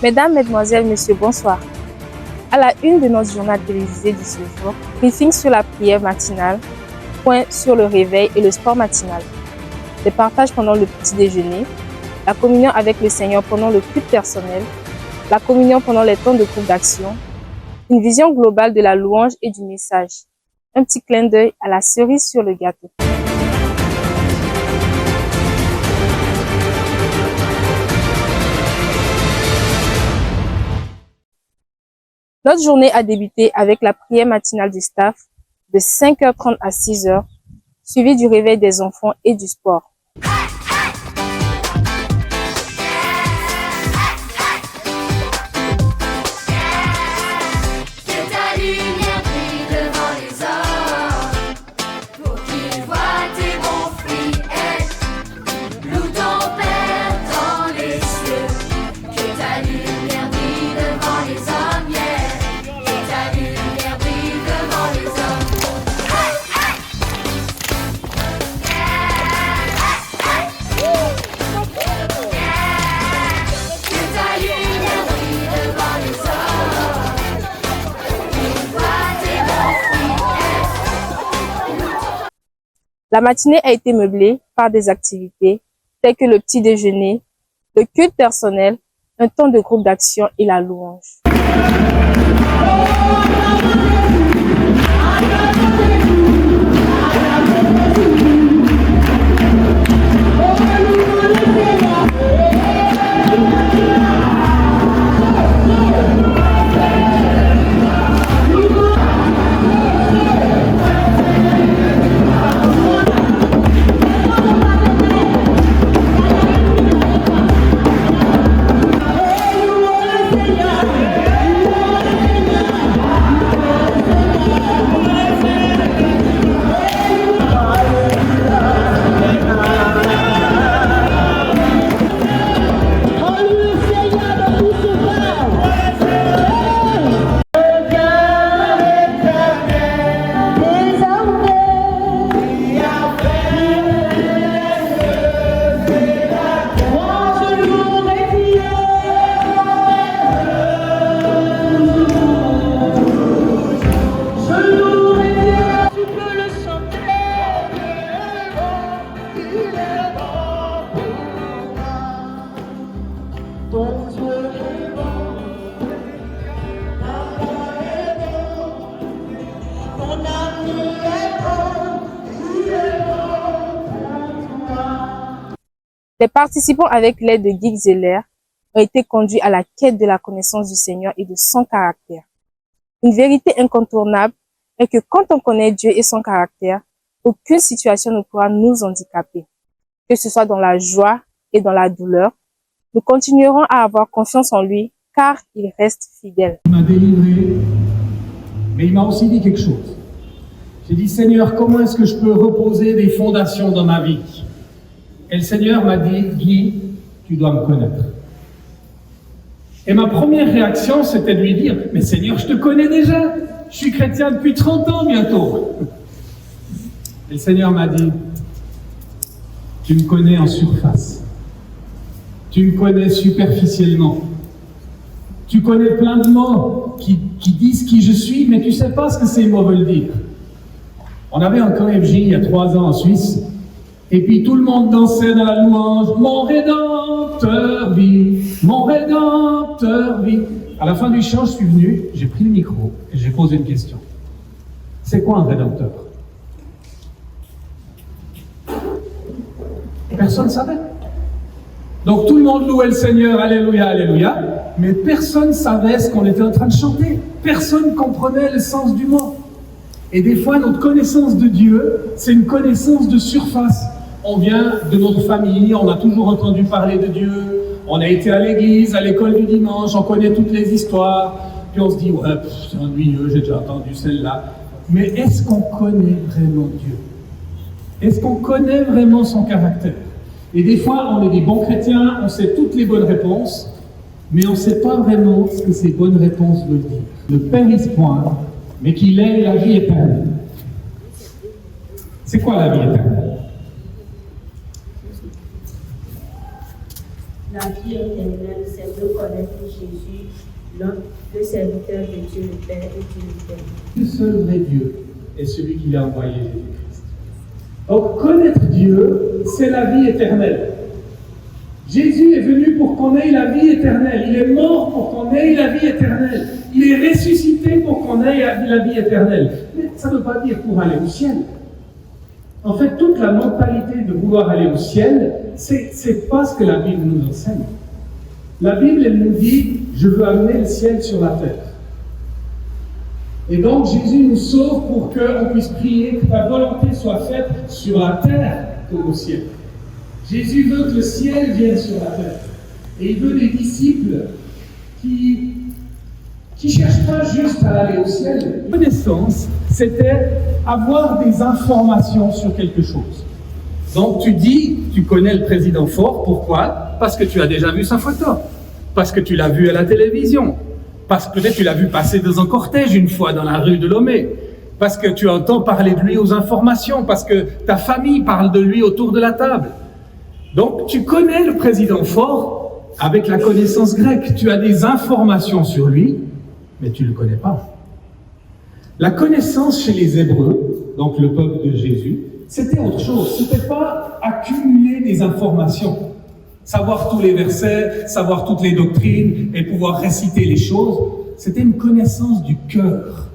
Mesdames, Mesdemoiselles, Messieurs, bonsoir. À la une de notre journal télévisé de ce jour, briefing sur la prière matinale, point sur le réveil et le sport matinal, les partages pendant le petit déjeuner, la communion avec le Seigneur pendant le culte personnel, la communion pendant les temps de groupe d'action, une vision globale de la louange et du message, un petit clin d'œil à la cerise sur le gâteau. Notre journée a débuté avec la prière matinale du staff de 5h30 à 6h, suivie du réveil des enfants et du sport. La matinée a été meublée par des activités telles que le petit déjeuner, le culte personnel, un temps de groupe d'action et la louange. Les participants, avec l'aide de Guy Zeller, ont été conduits à la quête de la connaissance du Seigneur et de son caractère. Une vérité incontournable est que quand on connaît Dieu et son caractère, aucune situation ne pourra nous handicaper. Que ce soit dans la joie et dans la douleur, nous continuerons à avoir confiance en lui car il reste fidèle. Il m'a délivré, mais il m'a aussi dit quelque chose. J'ai dit, Seigneur, comment est-ce que je peux reposer des fondations dans ma vie? Et le Seigneur m'a dit, Guy, tu dois me connaître. Et ma première réaction, c'était de lui dire, mais Seigneur, je te connais déjà. Je suis chrétien depuis 30 ans bientôt. Et le Seigneur m'a dit, tu me connais en surface. Tu me connais superficiellement. Tu connais plein de mots qui disent qui je suis, mais tu sais pas ce que ces mots veulent dire. On avait un KFJ il y a 3 ans en Suisse, et puis tout le monde dansait dans la louange. Mon Rédempteur vit, mon Rédempteur vit. À la fin du chant, je suis venu, j'ai pris le micro et j'ai posé une question. C'est quoi un Rédempteur? Personne ne savait. Donc tout le monde louait le Seigneur, alléluia, alléluia, mais personne ne savait ce qu'on était en train de chanter. Personne ne comprenait le sens du mot. Et des fois, notre connaissance de Dieu, c'est une connaissance de surface. On vient de notre famille, on a toujours entendu parler de Dieu, on a été à l'église, à l'école du dimanche, on connaît toutes les histoires, puis on se dit, ouais, c'est ennuyeux, j'ai déjà entendu celle-là. Mais est-ce qu'on connaît vraiment Dieu? Est-ce qu'on connaît vraiment son caractère? Et des fois, on est des bons chrétiens, on sait toutes les bonnes réponses, mais on ne sait pas vraiment ce que ces bonnes réponses veulent dire. Ne périsse point, mais qu'il ait la vie éternelle. C'est quoi la vie éternelle? La vie éternelle, c'est de connaître Jésus, le serviteur de Dieu le Père et Dieu le Père. Le seul vrai Dieu est celui qui a envoyé Jésus-Christ. Donc connaître Dieu, c'est la vie éternelle. Jésus est venu pour qu'on ait la vie éternelle. Il est mort pour qu'on ait la vie éternelle. Il est ressuscité pour qu'on ait la vie éternelle. Mais ça ne veut pas dire pour aller au ciel. En fait, toute la mentalité de vouloir aller au ciel, c'est pas ce que la Bible nous enseigne. La Bible, elle nous dit, je veux amener le ciel sur la terre. Et donc, Jésus nous sauve pour qu'on puisse prier que ta volonté soit faite sur la terre comme au ciel. Jésus veut que le ciel vienne sur la terre. Et il veut des disciples qui ne cherchent pas juste à aller au ciel. La connaissance, c'était avoir des informations sur quelque chose. Donc tu dis, tu connais le président Faure, pourquoi? Parce que tu as déjà vu sa photo, parce que tu l'as vu à la télévision, parce que peut-être tu l'as vu passer dans un cortège une fois dans la rue de Lomé, parce que tu entends parler de lui aux informations, parce que ta famille parle de lui autour de la table. Donc, tu connais le président Faure avec la connaissance grecque. Tu as des informations sur lui, mais tu ne le connais pas. La connaissance chez les Hébreux, donc le peuple de Jésus, c'était autre chose. Ce n'était pas accumuler des informations, savoir tous les versets, savoir toutes les doctrines et pouvoir réciter les choses. C'était une connaissance du cœur.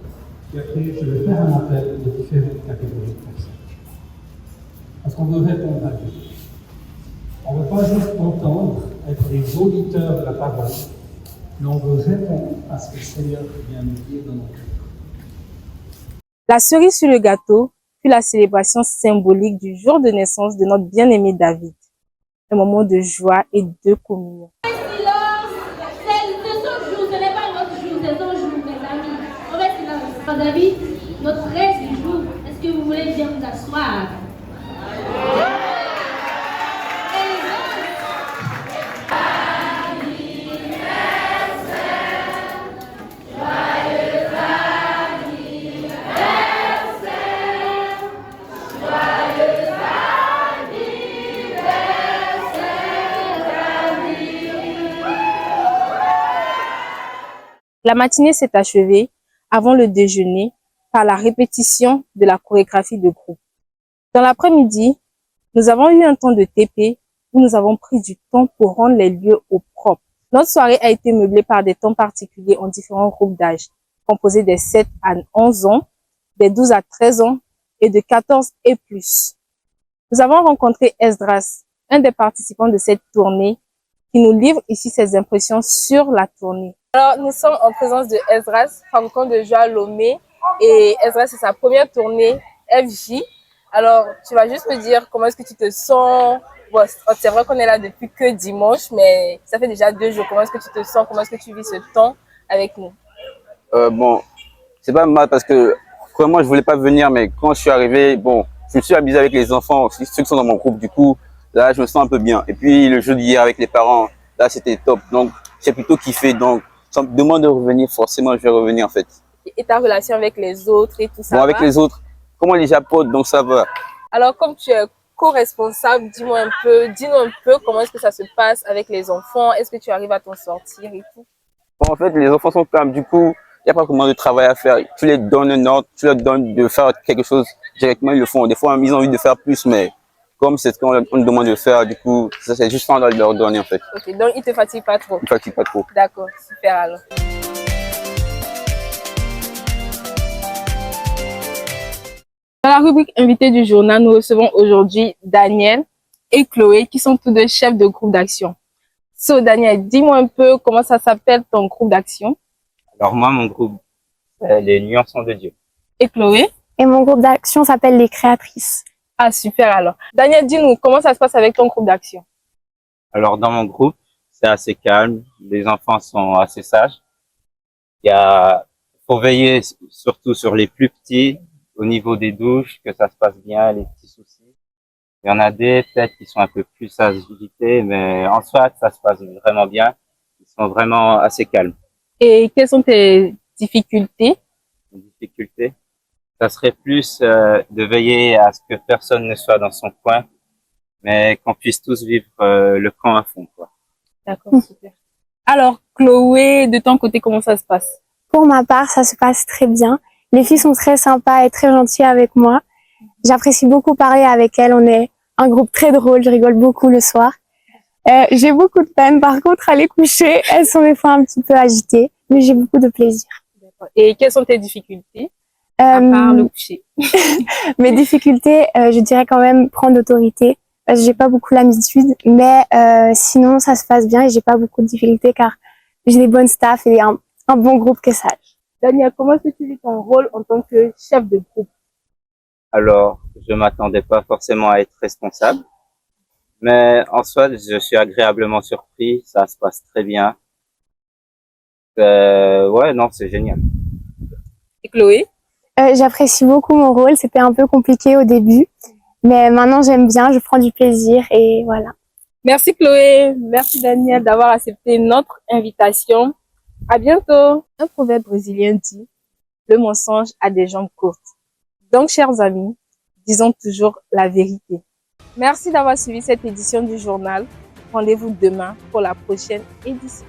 Et après, je vais faire un appel de différentes catégories de personnes. Parce qu'on veut répondre à Dieu. On ne veut pas juste entendre, être des auditeurs de la parole, mais on veut répondre à ce que le Seigneur vient nous dire dans notre cœur. La cerise sur le gâteau fut la célébration symbolique du jour de naissance de notre bien-aimé David. Un moment de joie et de communion. C'est son jour, ce n'est pas notre jour, c'est son jour, mes amis. On va silence. David, notre reste du jour, est-ce que vous voulez bien vous asseoir? La matinée s'est achevée avant le déjeuner par la répétition de la chorégraphie de groupe. Dans l'après-midi, nous avons eu un temps de TP où nous avons pris du temps pour rendre les lieux au propre. Notre soirée a été meublée par des temps particuliers en différents groupes d'âge, composés des 7 à 11 ans, des 12 à 13 ans et de 14 et plus. Nous avons rencontré Esdras, un des participants de cette tournée, qui nous livre ici ses impressions sur la tournée. Alors, nous sommes en présence de Esdras, fabricant de jouets à Lomé. Et Esdras, c'est sa première tournée FJ. Alors, tu vas juste me dire comment est-ce que tu te sens. Bon, c'est vrai qu'on est là depuis que dimanche, mais ça fait déjà 2 jours. Comment est-ce que tu te sens? Comment est-ce que tu vis ce temps avec nous? Bon, c'est pas mal parce que vraiment je voulais pas venir, mais quand je suis arrivé, bon, je me suis amusé avec les enfants aussi, ceux qui sont dans mon groupe. Du coup, là, je me sens un peu bien. Et puis le jeu d'hier avec les parents, là, c'était top. Donc, j'ai plutôt kiffé. Donc, ça me demande de revenir, forcément, je vais revenir en fait. Et ta relation avec les autres et tout ça? Bon, avec les autres, comment les japotes, donc ça va. Alors, comme tu es co-responsable, dis-nous un peu comment est-ce que ça se passe avec les enfants? Est-ce que tu arrives à t'en sortir et tout? Bon, en fait, les enfants sont calmes. Du coup, il n'y a pas vraiment de travail à faire. Tu les donnes un ordre, tu leur donnes de faire quelque chose directement, ils le font. Des fois, ils ont envie de faire plus, mais comme c'est ce qu'on nous demande de faire, du coup, ça c'est juste de leur donner en fait. Ok, donc ils ne te fatiguent pas trop? Ils ne fatiguent pas trop. D'accord, super alors. Dans la rubrique invité du journal, nous recevons aujourd'hui Daniel et Chloé qui sont tous deux chefs de groupe d'action. So Daniel, dis-moi un peu comment ça s'appelle ton groupe d'action. Alors moi, mon groupe, c'est les Nuançons de Dieu. Et Chloé? Et mon groupe d'action s'appelle les Créatrices. Ah super alors. Daniel, dis-nous comment ça se passe avec ton groupe d'action. Alors dans mon groupe, c'est assez calme, les enfants sont assez sages. Faut veiller surtout sur les plus petits, au niveau des douches, que ça se passe bien, les petits soucis. Il y en a des peut-être qui sont un peu plus agités, mais en soi, ça se passe vraiment bien. Ils sont vraiment assez calmes. Et quelles sont tes difficultés? Les difficultés, ça serait plus de veiller à ce que personne ne soit dans son coin, mais qu'on puisse tous vivre le camp à fond, quoi. D'accord, super. Alors, Chloé, de ton côté, comment ça se passe? Pour ma part, ça se passe très bien. Les filles sont très sympas et très gentilles avec moi. J'apprécie beaucoup parler avec elles. On est un groupe très drôle. Je rigole beaucoup le soir. J'ai beaucoup de peine, par contre, à les coucher. Elles sont des fois un petit peu agitées, mais j'ai beaucoup de plaisir. Et quelles sont tes difficultés, à part le coucher? Mes difficultés, je dirais quand même prendre l'autorité. Parce que j'ai pas beaucoup l'habitude, mais sinon ça se passe bien et j'ai pas beaucoup de difficultés car j'ai des bonnes staffs et un bon groupe que sage. Daniel, comment est-ce que tu vis ton rôle en tant que chef de groupe? Alors, je m'attendais pas forcément à être responsable, mais en soi, je suis agréablement surpris. Ça se passe très bien. Ouais, non, c'est génial. Et Chloé? J'apprécie beaucoup mon rôle. C'était un peu compliqué au début, mais maintenant j'aime bien, je prends du plaisir et voilà. Merci Chloé, merci Daniel d'avoir accepté notre invitation. À bientôt. Un proverbe brésilien dit, le mensonge a des jambes courtes. Donc, chers amis, disons toujours la vérité. Merci d'avoir suivi cette édition du journal. Rendez-vous demain pour la prochaine édition.